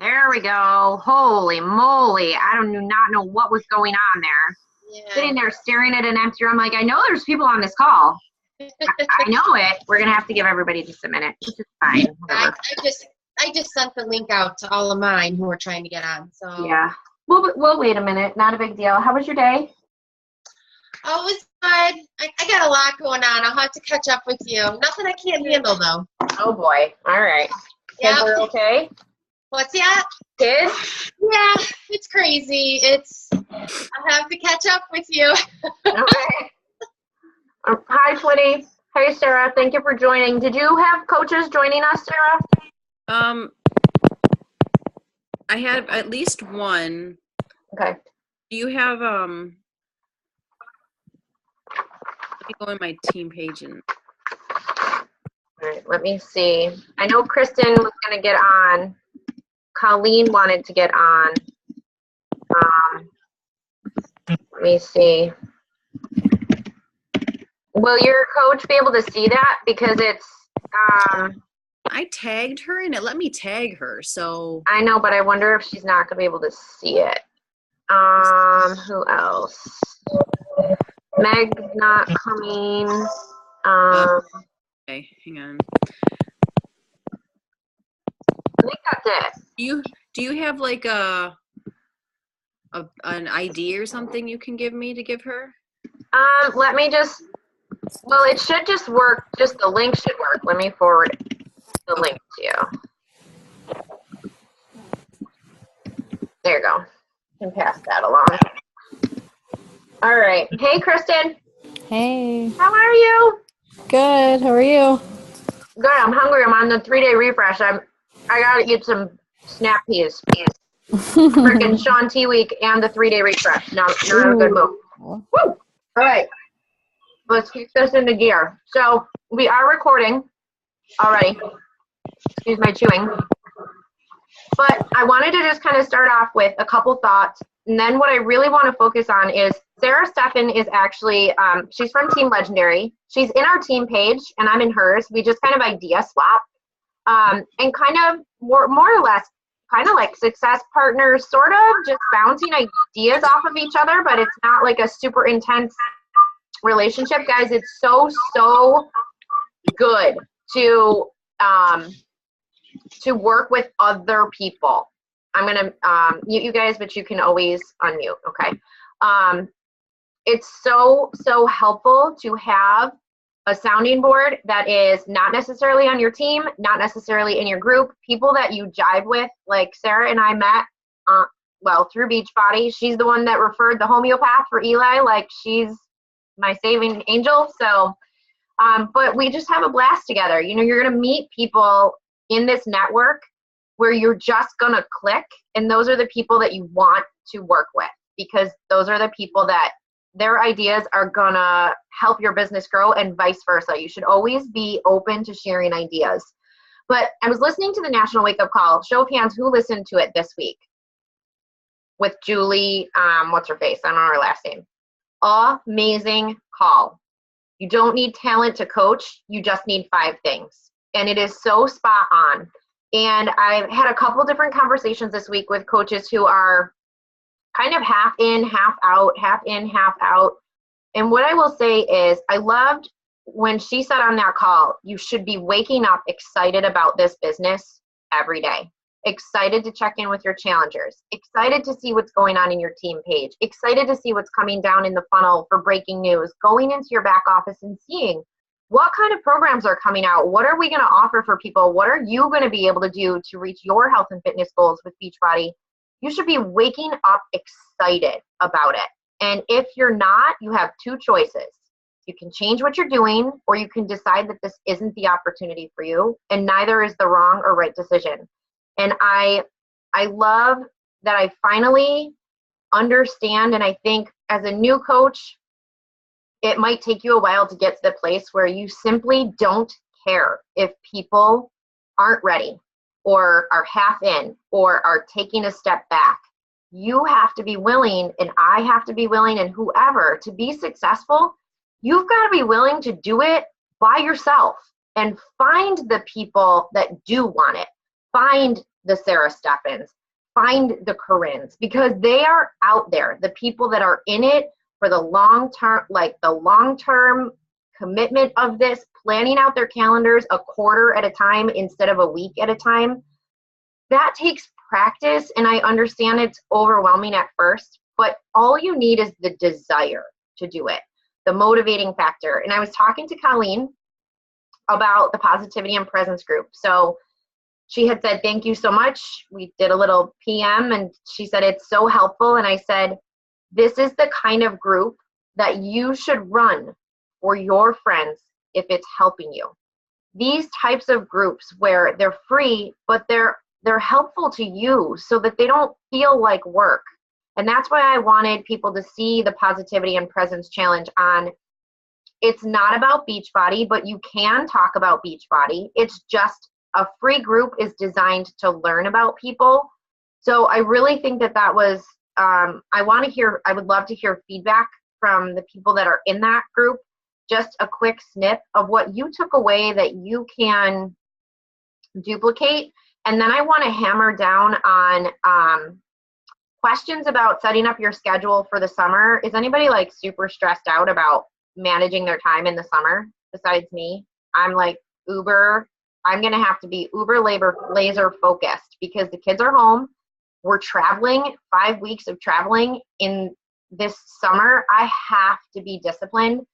There we go. Holy moly. I do not know what was going on there. Sitting Yeah. there staring at an empty room. Like, I know there's people on this call. I know it. We're going to have to give everybody just a minute. This is fine. I, Whatever. I just sent the link out to all of mine who are trying to get on. So Yeah. We'll wait a minute. Not a big deal. How was your day? Oh, it was good. I got a lot going on. I'll have to catch up with you. Nothing I can't handle though. Oh, boy. All right. Kids Yeah. are okay? What's that? Kids? Yeah, it's crazy. I'll have to catch up with you. Okay. Hi, Twitty. Hey, Sarah. Thank you for joining. Did you have coaches joining us, Sarah? I had at least one. Okay. Do you have let me go on my team page and All right, let me see. I know Kristen was going to get on. Colleen wanted to get on. Let me see. Will your coach be able to see that? Because it's, I tagged her and it let me tag her. So I know, but I wonder if she's not going to be able to see it. Who else? Meg's not coming. okay, hang on. I think that's it. Do you have like an ID or something you can give me to give her? Let me just, well, it should just work. Just the link should work. Let me forward the link to you. There you go. You can pass that along. All right. Hey, Kristen. Hey, How are you? good. How are you? Good. I'm hungry. I'm on the 3-day refresh. I gotta eat some snap peas. Freaking Sean T week and the 3-day refresh. Now you're in a good mood. Woo! All right. Let's keep this into gear. So we are recording already. Excuse my chewing. But I wanted to just kind of start off with a couple thoughts. And then what I really want to focus on is Sarah Steffen is actually, she's from Team Legendary. She's in our team page and I'm in hers. We just kind of idea swap and kind of more or less kind of like success partners, sort of just bouncing ideas off of each other, but it's not like a super intense relationship. Guys, it's so good to work with other people. I'm gonna mute you guys, but you can always unmute, okay? It's so helpful to have a sounding board that is not necessarily on your team, not necessarily in your group, people that you jive with. Like Sarah and I met, well, through Beachbody. She's the one that referred the homeopath for Eli, like she's my saving angel. So, but we just have a blast together. You know, you're gonna meet people in this network where you're just gonna click, and those are the people that you want to work with, because those are the people that their ideas are gonna help your business grow, and vice versa. You should always be open to sharing ideas. But I was listening to the National Wake Up Call. Show of hands, who listened to it this week? With Julie, what's her face? I don't know her last name. Amazing call. You don't need talent to coach. You just need 5 things. And it is so spot on. And I've had a couple different conversations this week with coaches who are kind of half in, half out, half in, half out. And what I will say is I loved when she said on that call, you should be waking up excited about this business every day. Excited to check in with your challengers, excited to see what's going on in your team page, excited to see what's coming down in the funnel for breaking news, going into your back office and seeing what kind of programs are coming out, what are we going to offer for people, what are you going to be able to do to reach your health and fitness goals with Beachbody. You should be waking up excited about it. And if you're not, you have 2 choices. You can change what you're doing, or you can decide that this isn't the opportunity for you, and neither is the wrong or right decision. And I love that I finally understand, and I think as a new coach, it might take you a while to get to the place where you simply don't care if people aren't ready or are half in or are taking a step back. You have to be willing, and I have to be willing, and whoever, to be successful, you've got to be willing to do it by yourself and find the people that do want it. find the Sarah Steffens, find the Corinnes, because they are out there. The people that are in it for the long term, like the long term commitment of this, planning out their calendars a quarter at a time instead of a week at a time. That takes practice, and I understand it's overwhelming at first, but all you need is the desire to do it, the motivating factor. And I was talking to Colleen about the positivity and presence group. So she had said, thank you so much. We did a little PM, and she said, it's so helpful. And I said, this is the kind of group that you should run for your friends if it's helping you. These types of groups where they're free, but they're helpful to you so that they don't feel like work. And that's why I wanted people to see the Positivity and Presence Challenge on. It's not about Beachbody, but you can talk about Beachbody. It's just a free group is designed to learn about people. So I really think that was, I would love to hear feedback from the people that are in that group. Just a quick snip of what you took away that you can duplicate. And then I want to hammer down on questions about setting up your schedule for the summer. Is anybody like super stressed out about managing their time in the summer besides me? I'm like I'm going to have to be laser focused because the kids are home. We're traveling, 5 weeks of traveling in this summer. I have to be disciplined.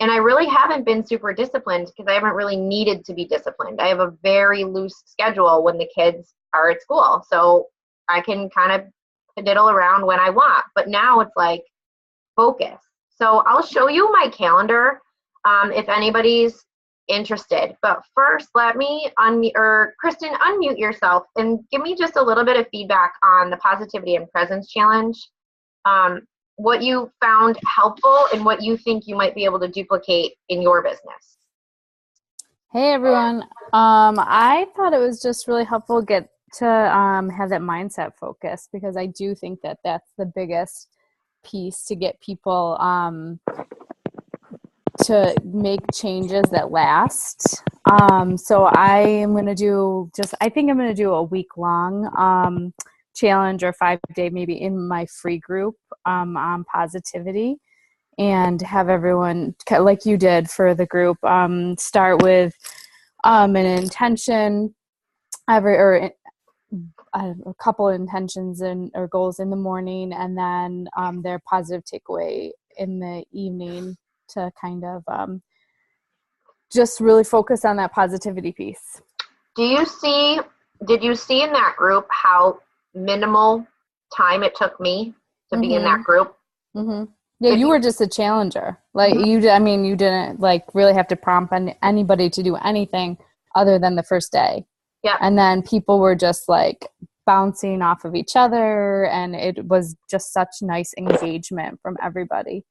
And I really haven't been super disciplined because I haven't really needed to be disciplined. I have a very loose schedule when the kids are at school. So I can kind of diddle around when I want. But now it's like focus. So I'll show you my calendar if anybody's interested. But first, let me Kristen, unmute yourself and give me just a little bit of feedback on the Positivity and Presence Challenge. What you found helpful and what you think you might be able to duplicate in your business. Hey everyone. I thought it was just really helpful get to have that mindset focus, because I do think that that's the biggest piece to get people to make changes that last. So I am going to do I think I'm going to do a week-long challenge or 5-day maybe in my free group on positivity, and have everyone, like you did for the group, start with an intention a couple of intentions or goals in the morning, and then their positive takeaway in the evening to kind of just really focus on that positivity piece. Did you see in that group how minimal time it took me to be in that group? Mm-hmm. Yeah, you were just a challenger. Like you didn't like really have to prompt anybody to do anything other than the first day. Yeah. And then people were just like bouncing off of each other, and it was just such nice engagement from everybody.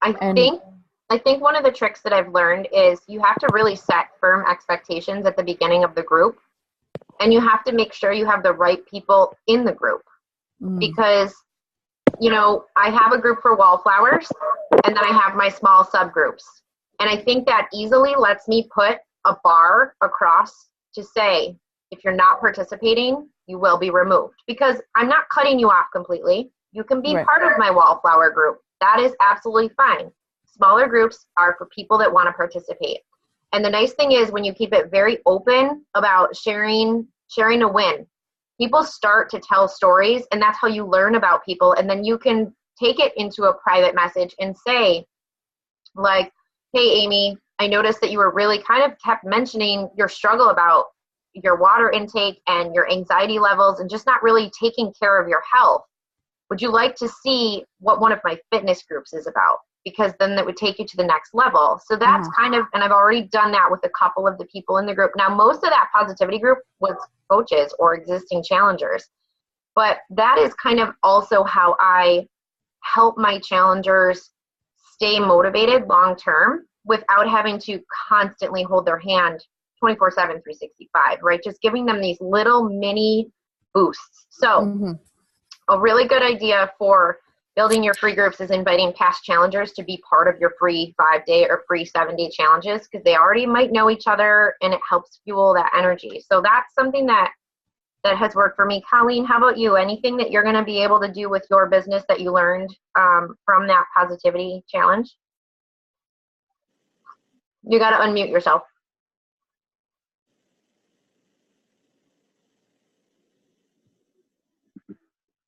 I think one of the tricks that I've learned is you have to really set firm expectations at the beginning of the group, and you have to make sure you have the right people in the group. Because, I have a group for wallflowers, and then I have my small subgroups. And I think that easily lets me put a bar across to say, if you're not participating, you will be removed. Because I'm not cutting you off completely. You can be part of my wallflower group. That is absolutely fine. Smaller groups are for people that want to participate. And the nice thing is when you keep it very open about sharing a win, people start to tell stories, and that's how you learn about people. And then you can take it into a private message and say, like, hey, Amy, I noticed that you were really kind of kept mentioning your struggle about your water intake and your anxiety levels and just not really taking care of your health. Would you like to see what one of my fitness groups is about? Because then that would take you to the next level. So that's kind of, and I've already done that with a couple of the people in the group. Now, most of that positivity group was coaches or existing challengers, but that is kind of also how I help my challengers stay motivated long-term without having to constantly hold their hand 24/7, 365, right? Just giving them these little mini boosts. So a really good idea for building your free groups is inviting past challengers to be part of your free 5-day or free 7-day challenges, because they already might know each other and it helps fuel that energy. So that's something that that has worked for me. Colleen, how about you? Anything that you're going to be able to do with your business that you learned from that positivity challenge? You got to unmute yourself.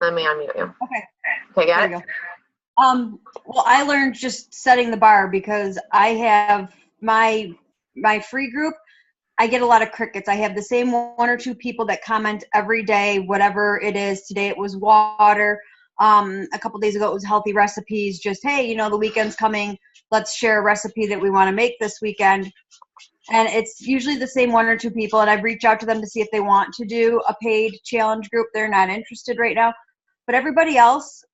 Let me unmute you. Okay. Okay, got There it? we go. Well, I learned just setting the bar because I have my free group. I get a lot of crickets. I have the same one or two people that comment every day, whatever it is. Today it was water. A couple days ago it was healthy recipes. Just, hey, you know, the weekend's coming. Let's share a recipe that we want to make this weekend. And it's usually the same one or two people. And I've reached out to them to see if they want to do a paid challenge group. They're not interested right now. But everybody else,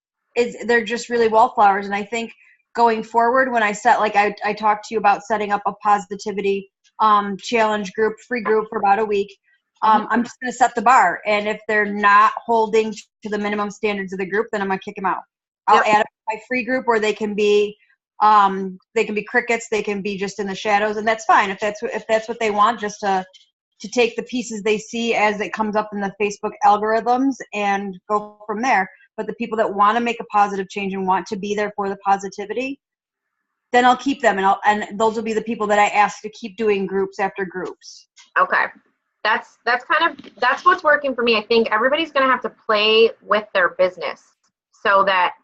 they're just really wallflowers. And I think going forward, when I set, like I talked to you about setting up a positivity challenge group, free group for about a week, I'm just going to set the bar. And if they're not holding to the minimum standards of the group, then I'm going to kick them out. I'll add up my free group where they can be crickets, they can be just in the shadows, and that's fine if that's what they want, just to take the pieces they see as it comes up in the Facebook algorithms and go from there. But the people that want to make a positive change and want to be there for the positivity, then I'll keep them, and those will be the people that I ask to keep doing groups after groups. Okay. That's what's working for me. I think everybody's going to have to play with their business so that,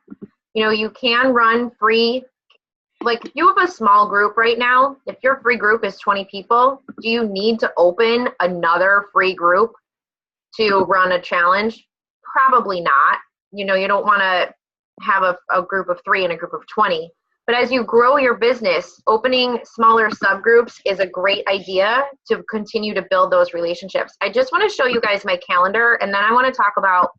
you know, you can run free. Like, if you have a small group right now, if your free group is 20 people, do you need to open another free group to run a challenge? Probably not. You know, you don't want to have a group of 3 and a group of 20. But as you grow your business, opening smaller subgroups is a great idea to continue to build those relationships. I just want to show you guys my calendar, and then I want to talk about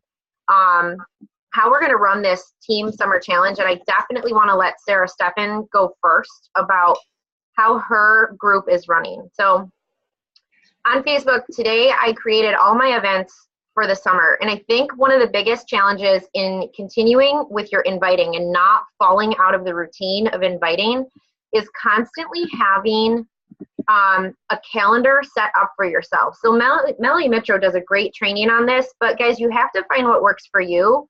how we're going to run this team summer challenge. And I definitely want to let Sarah Steffen go first about how her group is running. So on Facebook today, I created all my events for the summer. And I think one of the biggest challenges in continuing with your inviting and not falling out of the routine of inviting is constantly having a calendar set up for yourself. So Melanie Mitro does a great training on this, but guys, you have to find what works for you.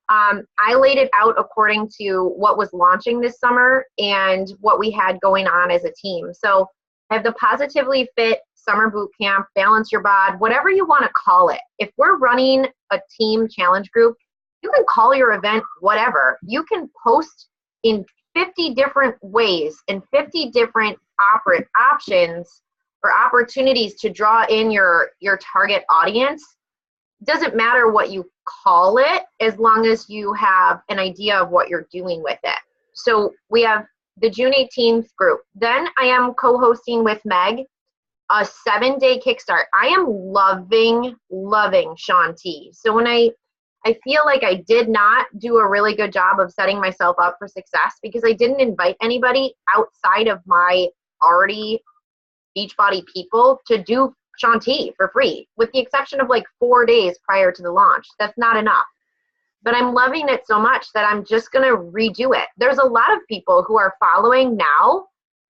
I laid it out according to what was launching this summer and what we had going on as a team. So I have the Positively Fit Summer Boot Camp, Balance Your Bod, whatever you want to call it. If we're running a team challenge group, you can call your event whatever. You can post in 50 different ways and 50 different options or opportunities to draw in your target audience. It doesn't matter what you call it as long as you have an idea of what you're doing with it. So we have the June 18th group. Then I am co-hosting with Meg a 7-day kickstart. I am loving Shaun T. So when I feel like I did not do a really good job of setting myself up for success because I didn't invite anybody outside of my already Beachbody people to do Shaun T for free, with the exception of like 4 days prior to the launch. That's not enough. But I'm loving it so much that I'm just going to redo it. There's a lot of people who are following now,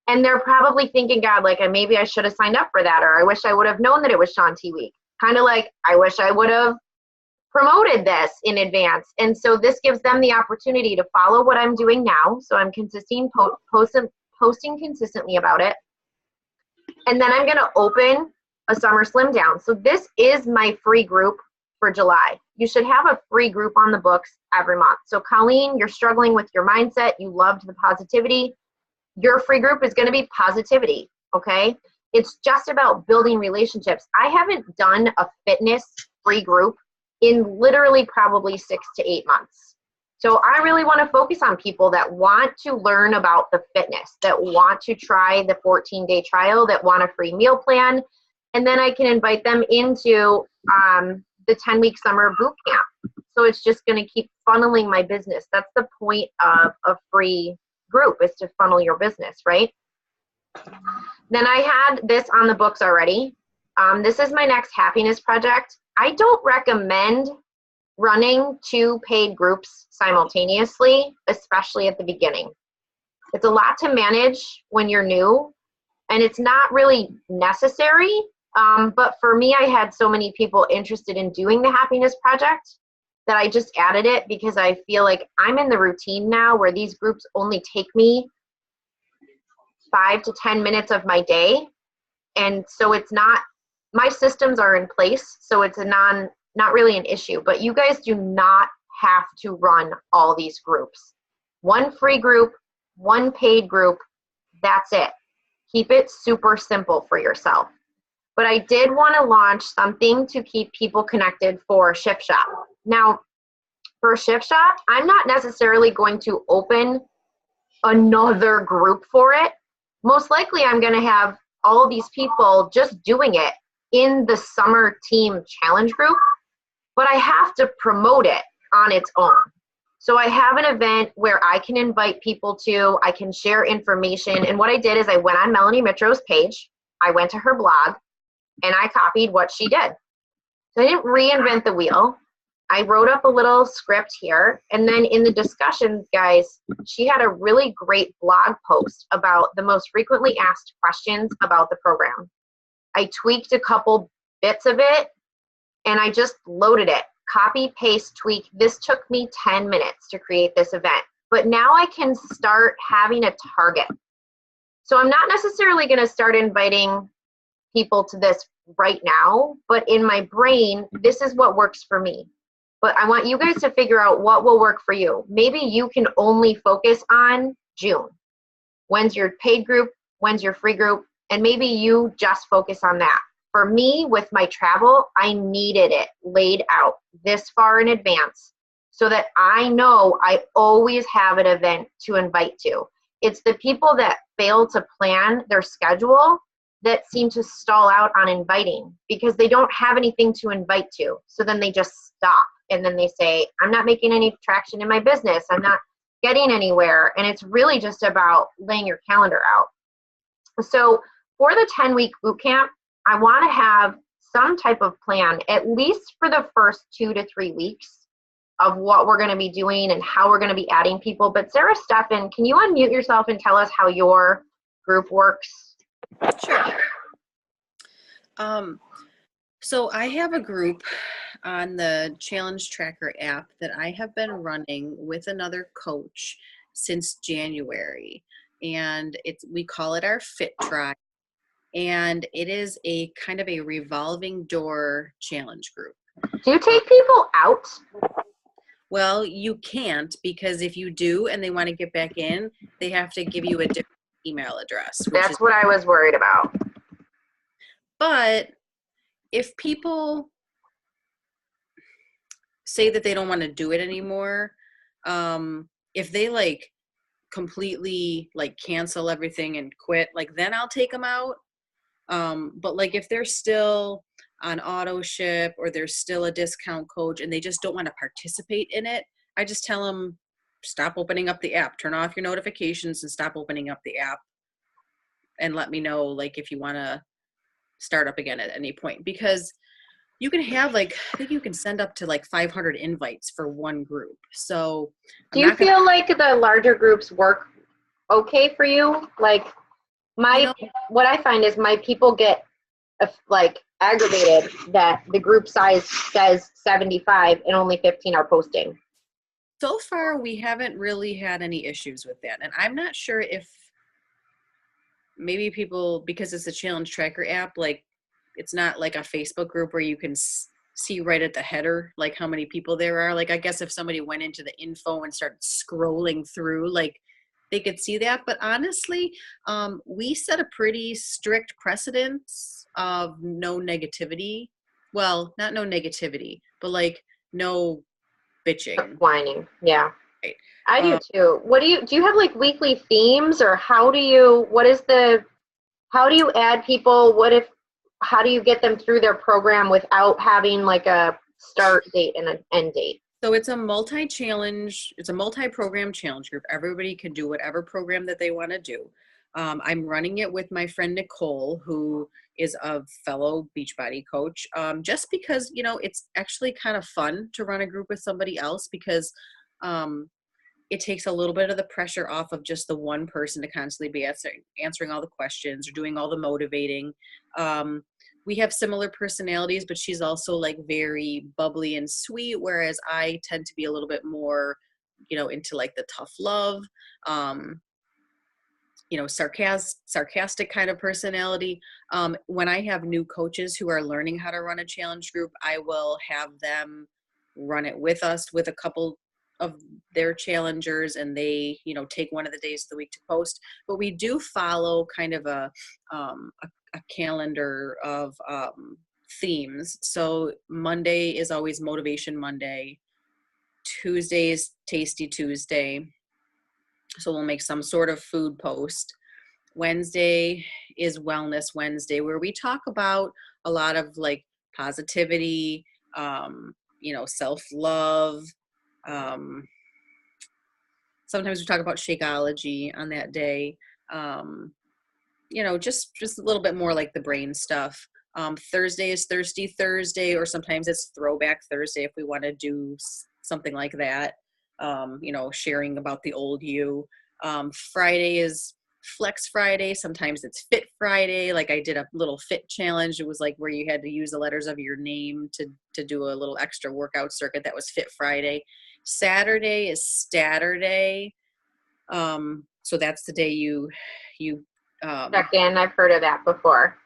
and they're probably thinking, God, like, maybe I should have signed up for that, or I wish I would have known that it was Shaun T week. Kind of like, I wish I would have promoted this in advance. And so this gives them the opportunity to follow what I'm doing now. So I'm posting consistently about it. And then I'm going to open a summer slim down. So this is my free group for July. You should have a free group on the books every month. So Colleen, you're struggling with your mindset. You loved the positivity. Your free group is going to be positivity. Okay. It's just about building relationships. I haven't done a fitness free group in literally probably 6 to 8 months. So I really want to focus on people that want to learn about the fitness, that want to try the 14-day trial, that want a free meal plan. And then I can invite them into the 10-week summer boot camp. So it's just going to keep funneling my business. That's the point of a free group, is to funnel your business, right? Then I had this on the books already. This is my next happiness project. I don't recommend running 2 paid groups simultaneously, especially at the beginning. It's a lot to manage when you're new, and it's not really necessary But for me, I had so many people interested in doing the happiness project that I just added it because I feel like I'm in the routine now where these groups only take me 5 to 10 minutes of my day. And so it's not, my systems are in place, so it's not really an issue. But you guys do not have to run all these groups. One free group, one paid group, that's it. Keep it super simple for yourself. But I did want to launch something to keep people connected for Shift Shop. Now, for Shift Shop, I'm not necessarily going to open another group for it. Most likely, I'm going to have all of these people just doing it in the summer team challenge group, but I have to promote it on its own. So I have an event where I can invite people to, I can share information. And what I did is I went on Melanie Mitro's page, I went to her blog, and I copied what she did. So I didn't reinvent the wheel. I wrote up a little script here. And then in the discussions, guys, she had a really great blog post about the most frequently asked questions about the program. I tweaked a couple bits of it and I just loaded it. Copy, paste, tweak. This took me 10 minutes to create this event. But now I can start having a target. So I'm not necessarily going to start inviting people to this right now, but in my brain, this is what works for me. But I want you guys to figure out what will work for you. Maybe you can only focus on June. When's your paid group? When's your free group? And maybe you just focus on that. For me, with my travel, I needed it laid out this far in advance so that I know I always have an event to invite to. It's the people that fail to plan their schedule that seem to stall out on inviting because they don't have anything to invite to. So then they just stop and then they say, I'm not making any traction in my business. I'm not getting anywhere. And it's really just about laying your calendar out. So for the 10-week boot camp, I want to have some type of plan, at least for the first 2 to 3 weeks of what we're going to be doing and how we're going to be adding people. But Sarah Steffen, can you unmute yourself and tell us how your group works? Sure. So I have a group on the Challenge Tracker app that I have been running with another coach since January. And we call it our Fit Tribe. And it is a kind of a revolving door challenge group. Do you take people out? Well, you can't, because if you do and they want to get back in, they have to give you a different email address. That's what I was worried about. But if people say that they don't want to do it anymore, if they like completely like cancel everything and quit, like then I'll take them out. But like if they're still on auto ship or there's still a discount code and they just don't want to participate in it, I just tell them stop opening up the app, turn off your notifications and stop opening up the app and let me know like if you want to start up again at any point, because you can have like, I think you can send up to like 500 invites for one group. So do you feel like the larger groups work okay for you? Like what I find is my people get like aggravated that the group size says 75 and only 15 are posting. So far, we haven't really had any issues with that. And I'm not sure if maybe people, because it's a Challenge Tracker app, like it's not like a Facebook group where you can see right at the header, like how many people there are. Like, I guess if somebody went into the info and started scrolling through, like they could see that. But honestly, we set a pretty strict precedence of no negativity. Well, not no negativity, but like no bitching. Whining, yeah. Right. I do too. Do you have like weekly themes, or how do you add people? How do you get them through their program without having like a start date and an end date? So it's a multi-program challenge group. Everybody can do whatever program that they want to do. I'm running it with my friend Nicole, who is a fellow Beachbody coach, just because, you know, it's actually kind of fun to run a group with somebody else because it takes a little bit of the pressure off of just the one person to constantly be answering all the questions or doing all the motivating. we have similar personalities, but she's also like very bubbly and sweet, whereas I tend to be a little bit more, you know, into like the tough love, you know, sarcastic kind of personality. When I have new coaches who are learning how to run a challenge group, I will have them run it with us with a couple of their challengers, and they, you know, take one of the days of the week to post. But we do follow kind of a calendar of themes. So Monday is always Motivation Monday. Tuesday is Tasty Tuesday. So we'll make some sort of food post. Wednesday is Wellness Wednesday, where we talk about a lot of like positivity, you know, self-love. Sometimes we talk about Shakeology on that day. You know, just a little bit more like the brain stuff. Thursday is Thirsty Thursday, or sometimes it's Throwback Thursday if we want to do something like that. You know, sharing about the old you. Friday is Flex Friday. Sometimes it's Fit Friday. Like I did a little fit challenge. It was like where you had to use the letters of your name to do a little extra workout circuit. That was Fit Friday. Saturday is Statterday. So that's the day you check in. I've heard of that before.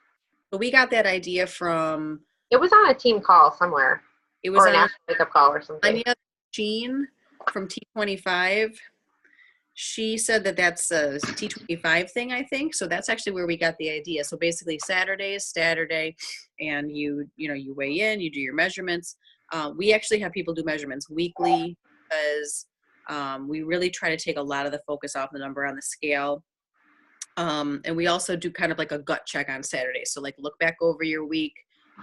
But we got that idea from. It was on a team call somewhere. It was or an on wake-up call or something. Anya Jean from T25. She said that that's a T25 thing, I think. So that's actually where we got the idea. So basically Saturday is Saturday, and you weigh in, you do your measurements. We actually have people do measurements weekly because we really try to take a lot of the focus off the number on the scale. And we also do kind of like a gut check on Saturday. So like look back over your week,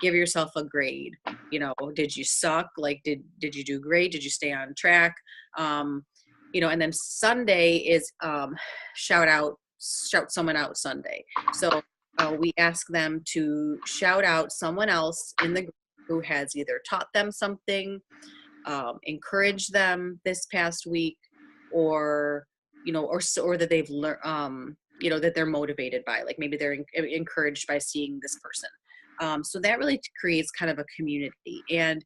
give yourself a grade. You know, did you suck? Like, did you do great? Did you stay on track? You know, and then Sunday is shout someone out Sunday. So we ask them to shout out someone else in the group who has either taught them something, encouraged them this past week, or, you know, or that they've learned, you know, that they're motivated by, like maybe they're encouraged by seeing this person. So that really creates kind of a community. And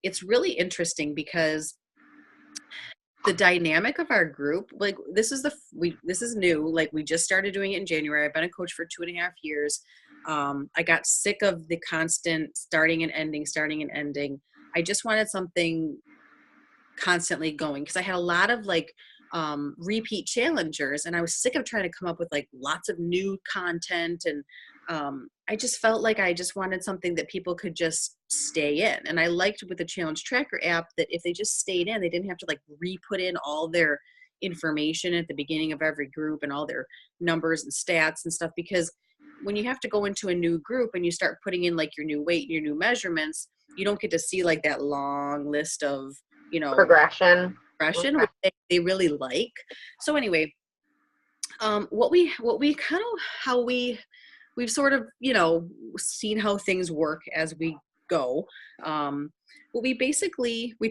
it's really interesting because the dynamic of our group, like this is new. Like we just started doing it in January. I've been a coach for 2.5 years. I got sick of the constant starting and ending. I just wanted something constantly going because I had a lot of like repeat challengers, and I was sick of trying to come up with like lots of new content, and I just felt like I just wanted something that people could just stay in. And I liked with the Challenge Tracker app that if they just stayed in, they didn't have to like re-put in all their information at the beginning of every group and all their numbers and stats and stuff, because when you have to go into a new group and you start putting in like your new weight and your new measurements, you don't get to see like that long list of, you know, progression, which they really like. So anyway, we've sort of, you know, seen how things work as we go. Well, we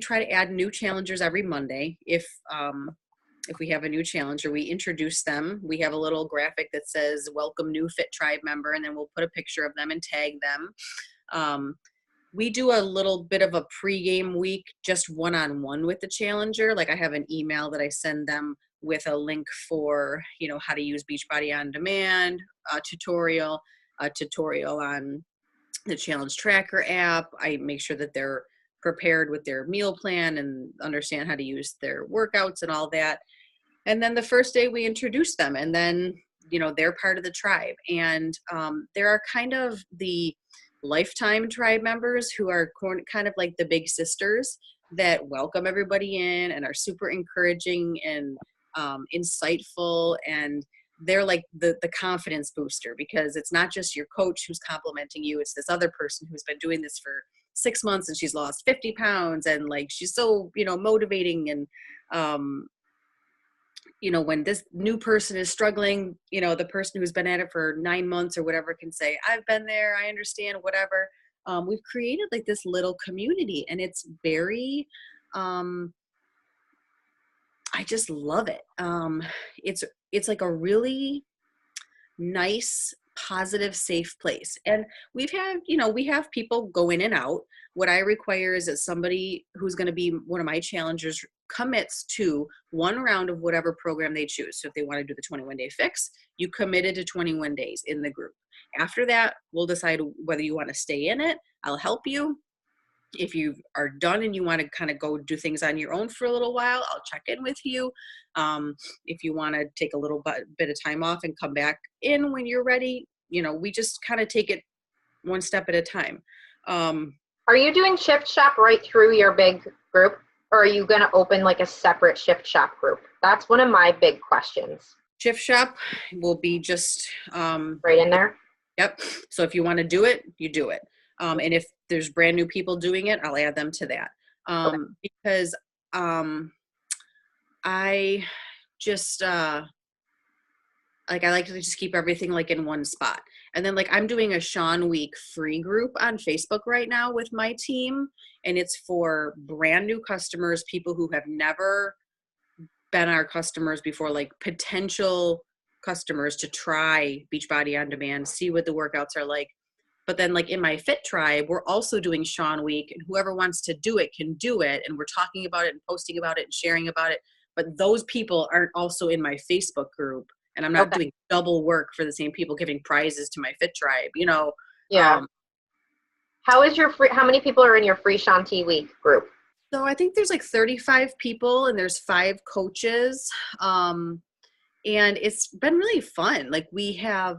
try to add new challengers every Monday. If we have a new challenger, we introduce them. We have a little graphic that says welcome new Fit Tribe member, and then we'll put a picture of them and tag them. We do a little bit of a pregame week, just one-on-one with the challenger. Like I have an email that I send them with a link for, you know, how to use Beachbody On Demand, a tutorial on the Challenge Tracker app. I make sure that they're prepared with their meal plan and understand how to use their workouts and all that. And then the first day we introduce them, and then, you know, they're part of the tribe. And there are kind of the lifetime tribe members who are kind of like the big sisters that welcome everybody in and are super encouraging and insightful, and they're like the confidence booster, because it's not just your coach who's complimenting you, it's this other person who's been doing this for 6 months and she's lost 50 pounds, and like she's so, you know, motivating. And you know, when this new person is struggling, you know, the person who's been at it for 9 months or whatever can say, I've been there, I understand, whatever. We've created like this little community, and it's very, I just love it. It's like a really nice, positive, safe place. And we have people go in and out. What I require is that somebody who's going to be one of my challengers commits to one round of whatever program they choose. So if they want to do the 21-day fix, you committed to 21 days in the group. After that, we'll decide whether you want to stay in it. I'll help you. If you are done and you want to kind of go do things on your own for a little while, I'll check in with you. If you want to take a little bit of time off and come back in when you're ready, we just kind of take it one step at a time. Are you doing Shift Shop right through your big group, or are you going to open like a separate Shift Shop group? That's one of my big questions. Shift Shop will be just right in there. Yep. So if you want to do it, you do it. And if there's brand new people doing it, I'll add them to that. Okay. Because I just I like to just keep everything like in one spot. And then I'm doing a Sean Week free group on Facebook right now with my team, and it's for brand new customers, people who have never been our customers before, like potential customers to try Beachbody On Demand, see what the workouts are like. But then in my Fit Tribe, we're also doing Sean Week, and whoever wants to do it can do it. And we're talking about it and posting about it and sharing about it. But those people aren't also in my Facebook group. And I'm not doing double work for the same people, giving prizes to my Fit Tribe, Yeah. How many people are in your free Shanti Week group? So I think there's 35 people, and there's 5 coaches. And it's been really fun. We have,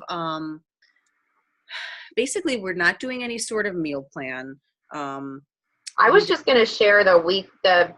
basically we're not doing any sort of meal plan. I was just going to share the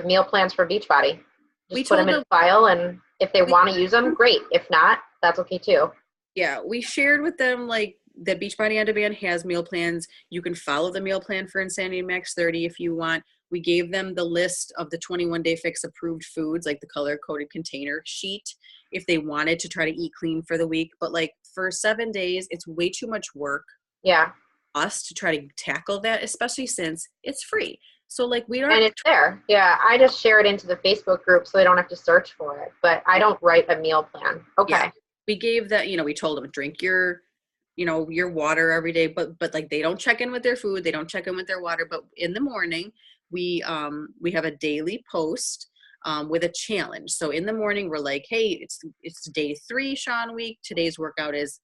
meal plans for Beachbody. Just put them in a file, and if they want to use them, great. If not, that's okay too. Yeah, we shared with them that Beachbody On Demand has meal plans. You can follow the meal plan for Insanity Max 30 if you want. We gave them the list of the 21-day fix approved foods, like the color-coded container sheet, if they wanted to try to eat clean for the week. But for 7 days, it's way too much work. Yeah. Us to try to tackle that, especially since it's free. So we don't. And it's there. Yeah. I just share it into the Facebook group so they don't have to search for it. But I don't write a meal plan. Okay. Yeah. We gave that, we told them drink your water every day, but they don't check in with their food. They don't check in with their water. But in the morning, we have a daily post with a challenge. So in the morning, we're hey, it's day 3 Sean Week. Today's workout is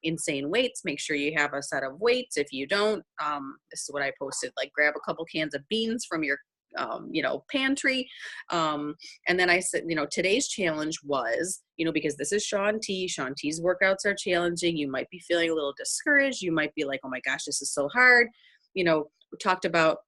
insane weights. Make sure you have a set of weights. If you don't, this is what I posted, grab a couple cans of beans from your pantry. And then I said, today's challenge was, because this is Shaun T. Shaun T's workouts are challenging. You might be feeling a little discouraged. You might be oh my gosh, this is so hard. We talked about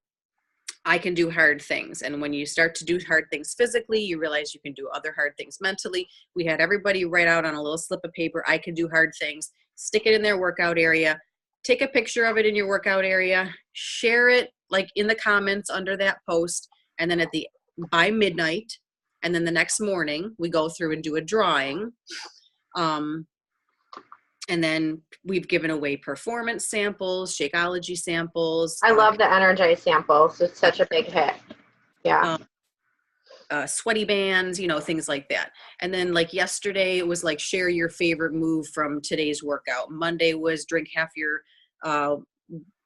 I can do hard things. And when you start to do hard things physically, you realize you can do other hard things mentally. We had everybody write out on a little slip of paper, I can do hard things, stick it in their workout area, take a picture of it in your workout area, share it in the comments under that post. And then by midnight, and then the next morning we go through and do a drawing. And then we've given away performance samples, Shakeology samples. I love the Energize samples. It's such a big hit. Yeah. Sweaty bands, things like that. And then yesterday it was share your favorite move from today's workout. Monday was drink half your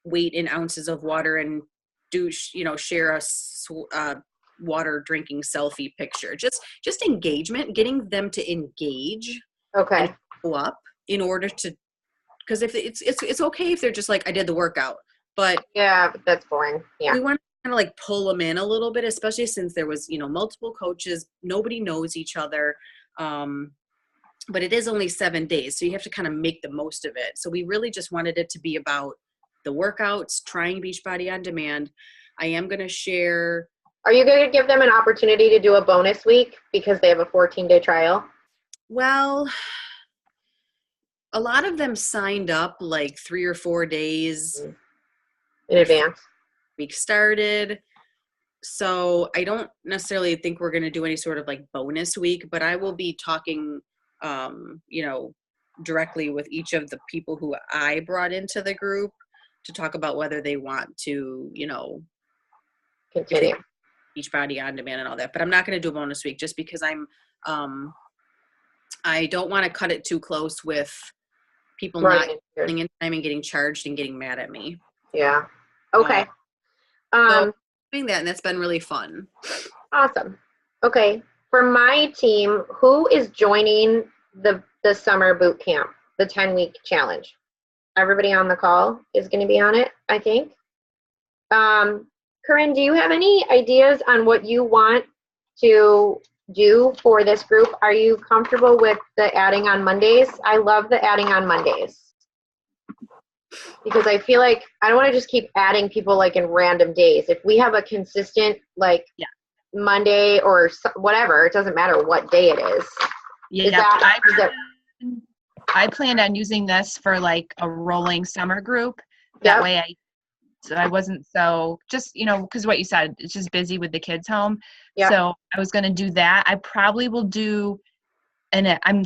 weight in ounces of water and share a water drinking selfie picture. Just engagement, getting them to engage. Okay. And go up. In order to, because if it's okay if they're just I did the workout, but yeah, but that's boring. Yeah, we want to kind of pull them in a little bit, especially since there was multiple coaches, nobody knows each other, but it is only 7 days, so you have to kind of make the most of it. So we really just wanted it to be about the workouts, trying Beachbody On Demand. I am going to share. Are you going to give them an opportunity to do a bonus week because they have a 14-day trial? Well, a lot of them signed up 3 or 4 days in advance. Week started. So I don't necessarily think we're going to do any sort of bonus week, but I will be talking, directly with each of the people who I brought into the group to talk about whether they want to, continue Beachbody On Demand and all that. But I'm not going to do a bonus week just because I don't want to cut it too close with people Right. not getting in time and getting charged and getting mad at me. Yeah. Okay. So doing that, and that's been really fun. Awesome. Okay. For my team, who is joining the summer boot camp, the 10-week challenge? Everybody on the call is going to be on it, I think. Corinne, do you have any ideas on what you want to do for this group? Are you comfortable with the adding on Mondays? I love the adding on Mondays. Because I feel like I don't want to just keep adding people like in random days. If we have a consistent like Monday or whatever, it doesn't matter what day it is. Yeah, I planned on using this for like a rolling summer group. That way I wasn't so just, because what you said, it's just busy with the kids home. Yep. So I was going to do that. I probably will do, and I'm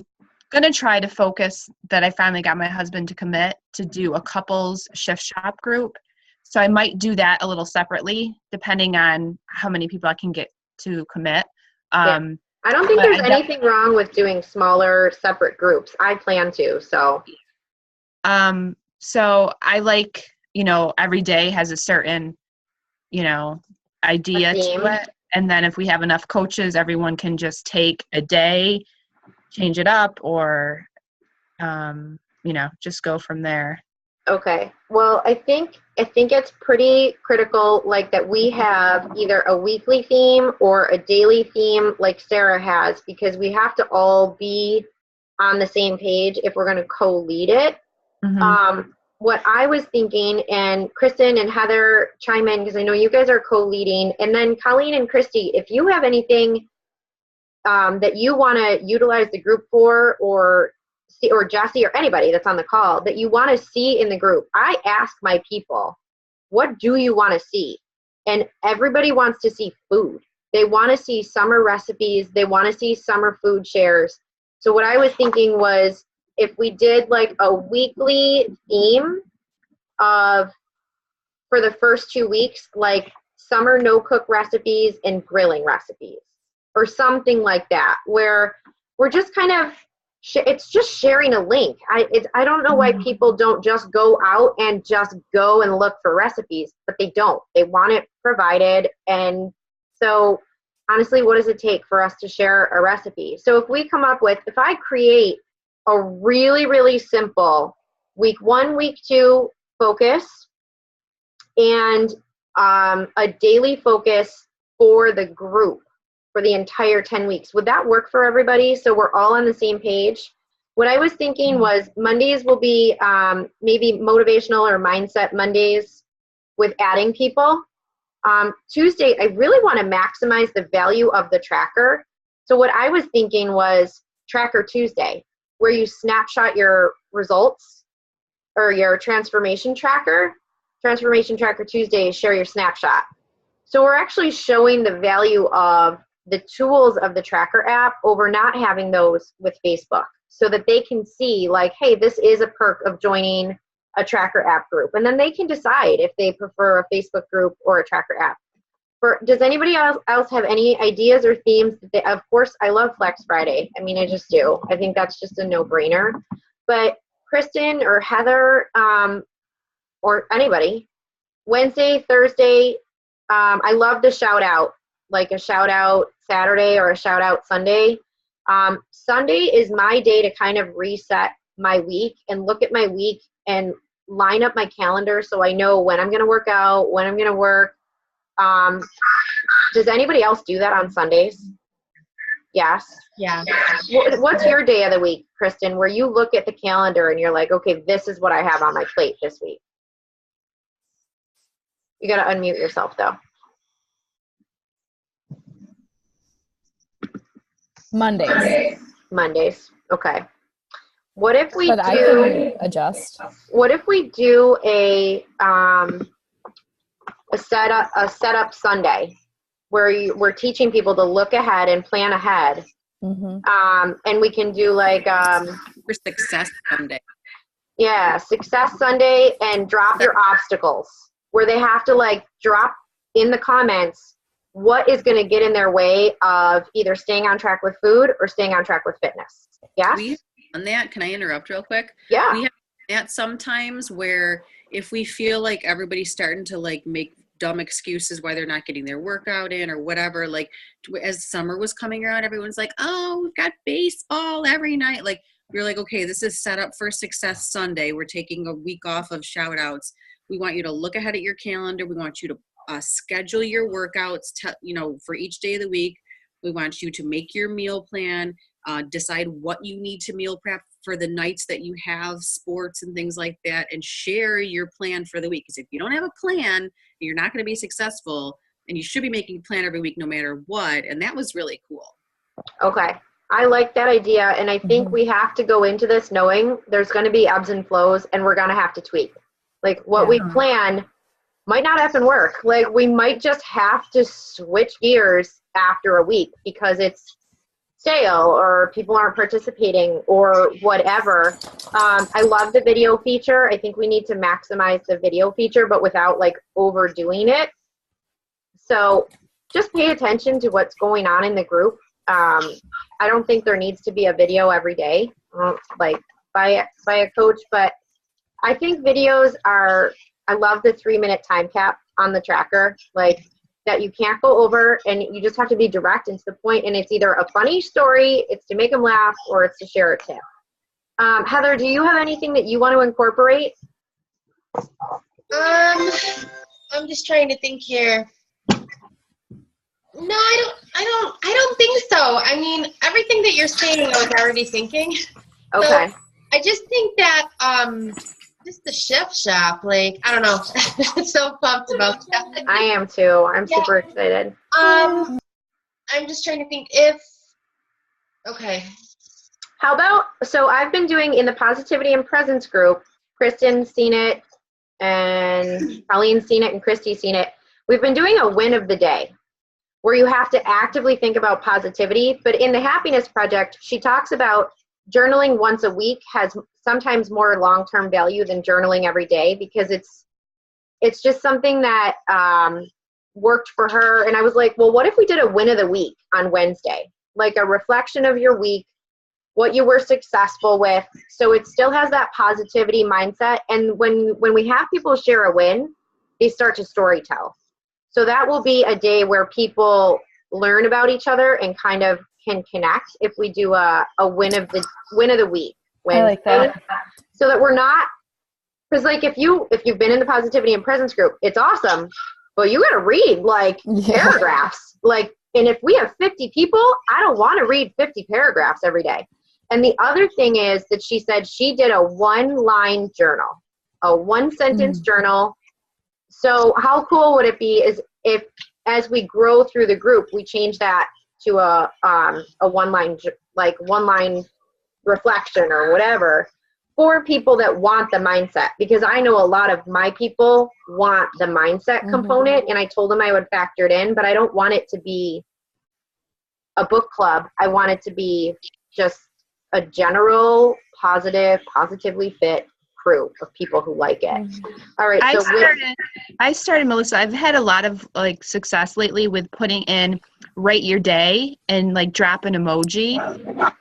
going to try to focus that I finally got my husband to commit to do a couples shift shop group. So I might do that a little separately, depending on how many people I can get to commit. I don't think there's anything wrong with doing smaller separate groups. I plan to, so. So I like, every day has a certain, idea to it. And then if we have enough coaches, everyone can just take a day, change it up, or, just go from there. Okay. Well, I think it's pretty critical, like that we have either a weekly theme or a daily theme like Sarah has, because we have to all be on the same page if we're going to co-lead it. Mm-hmm. What I was thinking, and Kristen and Heather chime in because I know you guys are co-leading, and then Colleen and Christy, if you have anything that you want to utilize the group for, or Jesse or anybody that's on the call that you want to see in the group, I ask my people, what do you want to see? And everybody wants to see food. They want to see summer recipes. They want to see summer food shares. So what I was thinking was, if we did like a weekly theme for the first 2 weeks, like summer no-cook recipes and grilling recipes, or something like that, where we're just kind of, it's just sharing a link. I don't know why people don't just go out and just go and look for recipes, but they don't. They want it provided. And so honestly, what does it take for us to share a recipe? So if I create a really, really simple week 1, week 2 focus, and a daily focus for the group for the entire 10 weeks. Would that work for everybody? So we're all on the same page. What I was thinking was Mondays will be maybe motivational or mindset Mondays with adding people. Tuesday, I really want to maximize the value of the tracker. So what I was thinking was Tracker Tuesday, where you snapshot your results, or your transformation tracker. Transformation Tracker Tuesday, share your snapshot. So we're actually showing the value of the tools of the tracker app over not having those with Facebook, so that they can see like, hey, this is a perk of joining a tracker app group. And then they can decide if they prefer a Facebook group or a tracker app. Does anybody else have any ideas or themes? Of course, I love Flex Friday. I mean, I just do. I think that's just a no-brainer. But Kristen or Heather, or anybody, Wednesday, Thursday, I love the shout out, like a shout out Saturday or a shout out Sunday. Sunday is my day to kind of reset my week and look at my week and line up my calendar so I know when I'm going to work out, when I'm going to work. Does anybody else do that on Sundays? Yes. Yeah. What's your day of the week, Kristen, where you look at the calendar and you're like, okay, this is what I have on my plate this week? You got to unmute yourself, though. Mondays. Okay. What if we I can adjust. What if we do a setup Sunday, where we're teaching people to look ahead and plan ahead, and we can do like for Success Sunday. Yeah, Success Sunday, and drop your obstacles, where they have to like drop in the comments what is going to get in their way of either staying on track with food or staying on track with fitness. Yeah. We on that, can I interrupt real quick? Yeah. We have that sometimes, where if we feel like everybody's starting to like make dumb excuses why they're not getting their workout in or whatever, like as summer was coming around, everyone's like, oh, we've got baseball every night. Like, we're like, okay, this is set up for Success Sunday. We're taking a week off of shout outs. We want you to look ahead at your calendar. We want you to schedule your workouts, for each day of the week. We want you to make your meal plan, decide what you need to meal prep for the nights that you have sports and things like that, and share your plan for the week. Because if you don't have a plan, you're not going to be successful, and you should be making a plan every week no matter what. And that was really cool. Okay. I like that idea, and I think we have to go into this knowing there's going to be ebbs and flows, and we're going to have to tweak. Like, what we plan might not have to work. Like, we might just have to switch gears after a week because it's stale or people aren't participating or whatever. I love the video feature. I think we need to maximize the video feature, but without like overdoing it. So just pay attention to what's going on in the group. I don't think there needs to be a video every day, like by a coach, but I think videos are, I love the 3-minute time cap on the tracker, like that you can't go over, and you just have to be direct and to the point, and it's either a funny story, it's to make them laugh, or it's to share a tip. Heather, do you have anything that you want to incorporate? I'm just trying to think here. No, I don't think so. I mean, everything that you're saying, I was already thinking. Okay. So I just think that, just the shift shop, like, I don't know. I'm so pumped about that. I am too. I'm super excited. I'm just trying to think okay. How about, so I've been doing in the Positivity and Presence group, Kristen's seen it, and Colleen's seen it, and Christy's seen it. We've been doing a win of the day, where you have to actively think about positivity. But in the Happiness Project, she talks about journaling once a week has sometimes more long-term value than journaling every day, because it's just something that worked for her. And I was like, well, what if we did a win of the week on Wednesday? Like a reflection of your week, what you were successful with. So it still has that positivity mindset. And when we have people share a win, they start to storytell. So that will be a day where people learn about each other and kind of can connect if we do a win of the week. Wednesday. I like that. So that we're not, because like if you've been in the Positivity and Presence group, it's awesome, but you got to read like paragraphs. Like, and if we have 50 people, I don't want to read 50 paragraphs every day. And the other thing is that she said she did a 1-line journal, a 1-sentence journal. So how cool would it be is if, as we grow through the group, we change that to a 1-line, like 1-line reflection or whatever for people that want the mindset, because I know a lot of my people want the mindset component, and I told them I would factor it in, but I don't want it to be a book club. I want it to be just a general positively fit crew of people who like it. All right. I started, Melissa. I've had a lot of like success lately with putting in write your day and like drop an emoji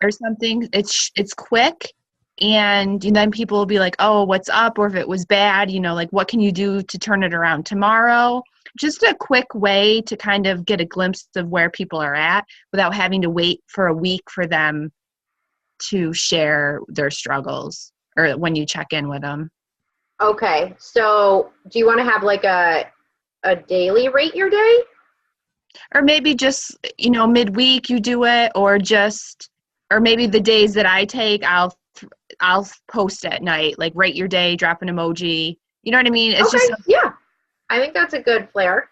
or something. It's quick, and then people will be like, oh, what's up? Or if it was bad, like what can you do to turn it around tomorrow? Just a quick way to kind of get a glimpse of where people are at without having to wait for a week for them to share their struggles, or when you check in with them. Okay. So do you want to have like a daily rate your day? Or maybe just, midweek you do it, or maybe the days that I take, I'll post at night, like rate your day, drop an emoji. You know what I mean? It's okay. Yeah. I think that's a good flair.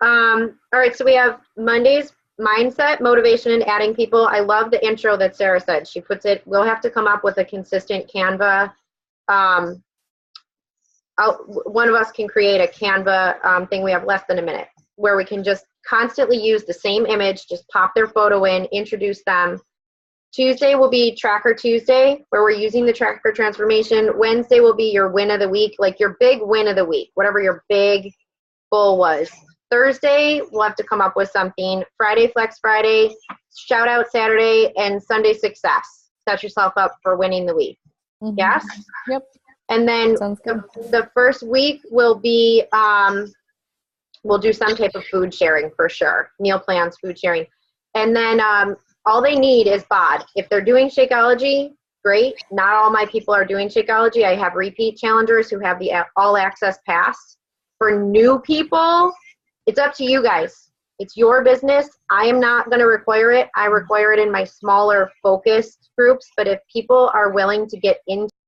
All right. So we have Monday's mindset, motivation, and adding people. I love the intro that Sarah said. She puts it, we'll have to come up with a consistent Canva. One of us can create a Canva thing. We have less than a minute where we can just constantly use the same image, just pop their photo in, introduce them. Tuesday will be Tracker Tuesday, where we're using the tracker transformation. Wednesday will be your win of the week, like your big win of the week, whatever your big goal was. Thursday, we'll have to come up with something. Friday, Flex Friday, Shout Out Saturday, and Sunday, Success. Set yourself up for winning the week. Yes? Yep. And then Sounds good. the first week will be, we'll do some type of food sharing for sure. Meal plans, food sharing. And then all they need is BOD. If they're doing Shakeology, great. Not all my people are doing Shakeology. I have repeat challengers who have the all access pass. For new people, it's up to you guys. It's your business. I am not going to require it. I require it in my smaller focused groups. But if people are willing to get into